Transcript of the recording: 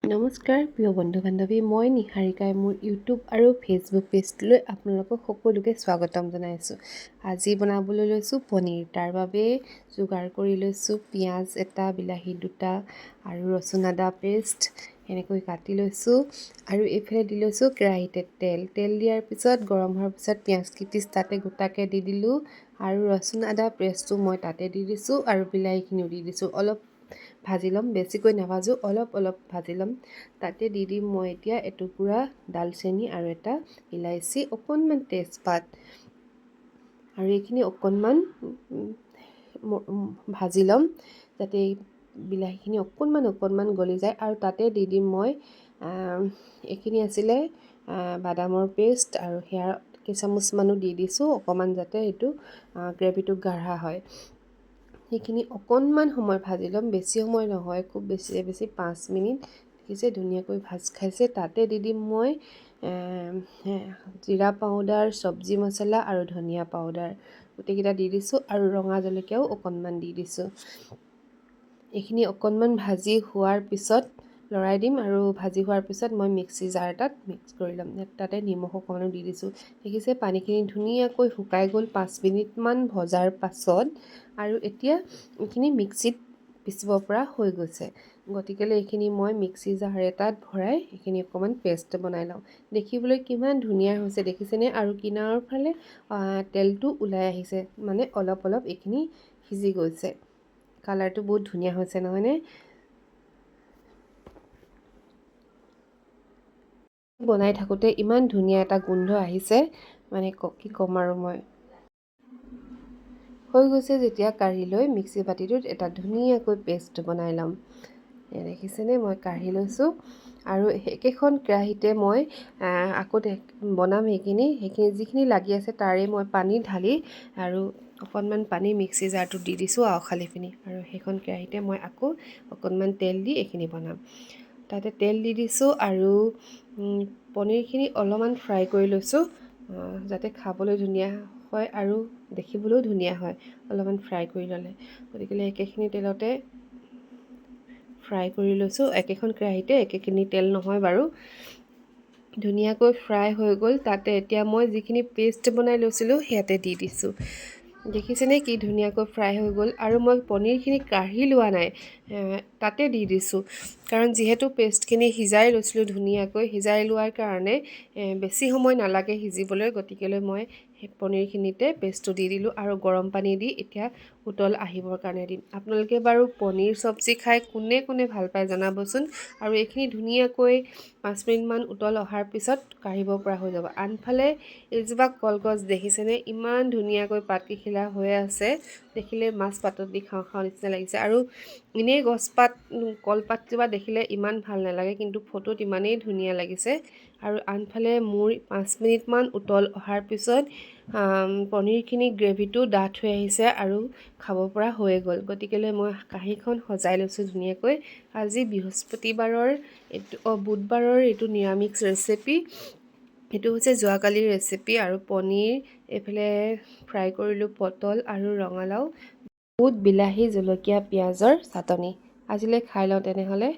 নমস্কাৰ প্ৰিয় বন্ধু বান্ধৱী, মই নিহাৰিকাই মোৰ ইউটিউব আৰু ফেচবুক পেজটোলৈ আপোনালোকক সকলোকে স্বাগতম জনাইছোঁ। আজি বনাবলৈ লৈছোঁ পনীৰ। তাৰ বাবে যোগাৰ কৰি লৈছোঁ পিঁয়াজ এটা, বিলাহী দুটা আৰু ৰচুন আদা পেষ্ট এনেকৈ কাটি লৈছোঁ। আৰু এইফালে দি লৈছোঁ কেৰাহীতে তেল দিয়াৰ পিছত গৰম হোৱাৰ পিছত পিঁয়াজকেইপিচ তাতে গোটাকৈ দি দিলোঁ আৰু ৰচুন আদা পেষ্টটো মই তাতে দি দিছোঁ আৰু বিলাহীখিনিও দি দিছোঁ। অলপ ভাজি ল'ম, বেছিকৈ নাভাজোঁ, অলপ ভাজি ল'ম। তাতে দি দিম মই এতিয়া এটুকুৰা ডালচেনি আৰু এটা ইলাইচি, অকণমান তেজপাত আৰু এইখিনি অকণমান ভাজি ল'ম যাতে বিলাহীখিনি অকণমান গলি যায়। আৰু তাতে দি দিম মই এইখিনি আছিলে বাদামৰ পেষ্ট আৰু সেয়া কেইচামুচমানো দি দিছোঁ অকণমান যাতে এইটো গ্ৰেভিটো গাঢ়া হয়। সেইখিনি অকণমান সময় ভাজি ল'ম, বেছি সময় নহয়, খুব বেছি 5 মিনিট। দেখিছে ধুনীয়াকৈ ভাজ খাইছে। তাতে দি দিম মই জিৰা পাউডাৰ, চব্জি মছলা আৰু ধনিয়া পাউডাৰ গোটেইকেইটা দি দিছোঁ আৰু ৰঙা জলকীয়াও অকণমান দি দিছোঁ। এইখিনি অকণমান ভাজি হোৱাৰ পিছত লৰাই দিম আৰু ভাজি হোৱাৰ পিছত মই মিক্সি জাৰ এটাত মিক্স কৰি ল'ম। তাতে নিমখ অকণমানো দি দিছোঁ। দেখিছে পানীখিনি ধুনীয়াকৈ শুকাই গ'ল 5 মিনিটমান ভজাৰ পাছত। আৰু এতিয়া এইখিনি মিক্সিত পিচিব পৰা হৈ গৈছে। গতিকেলৈ এইখিনি মই মিক্সি জাৰ এটাত ভৰাই এইখিনি অকণমান পেষ্ট বনাই লওঁ। দেখিবলৈ কিমান ধুনীয়া হৈছে দেখিছেনে? আৰু কিনাৰৰ ফালে তেলটো ওলাই আহিছে, মানে অলপ এইখিনি সিজি গৈছে। কালাৰটো বহুত ধুনীয়া হৈছে নহয়নে? বনাই থাকোঁতে ইমান ধুনীয়া এটা গোন্ধ আহিছে, মানে কি ক'ম আৰু মই। হৈ গৈছে যেতিয়া কাঢ়ি লৈ মিক্সি বাতিটোত এটা ধুনীয়াকৈ পেষ্ট বনাই ল'ম। দেখিছেনে? মই কাঢ়ি লৈছোঁ আৰু একেখন কেৰাহীতে মই আকৌ বনাম সেইখিনি যিখিনি লাগি আছে তাৰে মই পানী ঢালি আৰু অকণমান পানী মিক্সি জাৰটোত দি দিছোঁ আওখালি পিনি। আৰু সেইখন কেৰাহীতে মই আকৌ অকণমান তেল দি এইখিনি বনাম। তাতে তেল দি দিছোঁ আৰু পনীৰখিনি অলপমান ফ্ৰাই কৰি লৈছোঁ যাতে খাবলৈ ধুনীয়া হয় আৰু দেখিবলৈও ধুনীয়া হয় অলপমান ফ্ৰাই কৰি ল'লে। গতিকে একেখিনি তেলতে ফ্ৰাই কৰি লৈছোঁ, একেখন কেৰাহীতে একেখিনি তেল নহয় বাৰু। ধুনীয়াকৈ ফ্ৰাই হৈ গ'ল। তাতে এতিয়া মই যিখিনি পেষ্ট বনাই লৈছিলোঁ সেয়াতে দি দিছোঁ। দেখিছেনে কি ধুনীয়াকৈ ফ্ৰাই হৈ গ'ল। আৰু মই পনীৰখিনি কাঢ়ি লোৱা নাই, তাতে দি দিছোঁ, কাৰণ যিহেতু পেষ্টখিনি সিজাই লৈছিলোঁ ধুনীয়াকৈ, সিজাই লোৱাৰ কাৰণে বেছি সময় নালাগে সিজিবলৈ। গতিকেলৈ মই সেই পনীৰখিনিতে পেষ্টটো দি দিলোঁ আৰু গৰম পানী দি এতিয়া উতল আহিবৰ কাৰণে দিম। আপোনালোকে বাৰু পনীৰ চব্জি খাই কোনে ভাল পায় জনাবচোন। আৰু এইখিনি ধুনীয়াকৈ 5 মিনিটমান উতল অহাৰ পিছত কাঢ়িব পৰা হৈ যাব। আনফালে এজোপা কলগছ দেখিছেনে? ইমান ধুনীয়াকৈ পাতকিখিলা হৈ আছে, দেখিলে মাছ পাতত দি খাওঁ নিচিনা লাগিছে। আৰু এনেই গছপাত কলপাতজোপা দেখিলে ইমান ভাল নালাগে, কিন্তু ফটোত ইমানেই ধুনীয়া লাগিছে। আৰু আনফালে মোৰ 5 মিনিটমান উতল অহাৰ পিছত পনীৰখিনি গ্ৰেভিটো ডাঠ হৈ আহিছে আৰু খাব পৰা হৈয়ে গ'ল। গতিকেলৈ মই কাঁহীখন সজাই লৈছোঁ ধুনীয়াকৈ। আজি বৃহস্পতিবাৰৰ বুধবাৰৰ এইটো নিৰামিষ ৰেচিপি। এইটো হৈছে যোৱাকালিৰ ৰেচিপি। আৰু পনীৰ, এইফালে ফ্ৰাই কৰিলোঁ পটল আৰু ৰঙালাও, বুট, বিলাহী, জলকীয়া, পিঁয়াজৰ চাটনি। আজিলৈ খাই লওঁ তেনেহ'লে।